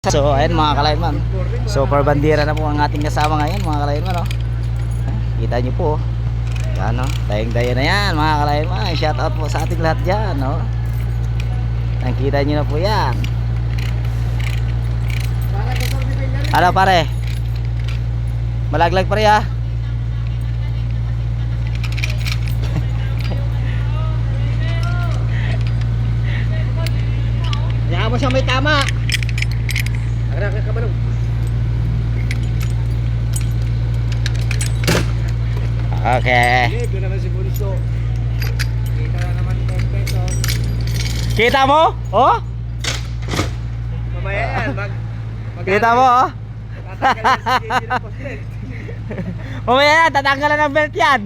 So ayun mga kalayman, super bandera na po ang ating kasama ngayon mga kalayman, oh. Kita nyo po, yan, oh. Dayang-daya na yan mga kalayman. Shout out po sa ating lahat dyan, oh. Nakita nyo na po yan. Ano pare, malaglag pare ha. Hayaan mo siya may tama. Agrak ka ba nung? Okay. Doon naman si Bunso. Kita na naman 10 pesos. Kita mo? Oh? Mamaya yan. Kita mo, oh? Tatanggalin si JJ ng post-belt. Mamaya yan, tatanggalan ng belt yan.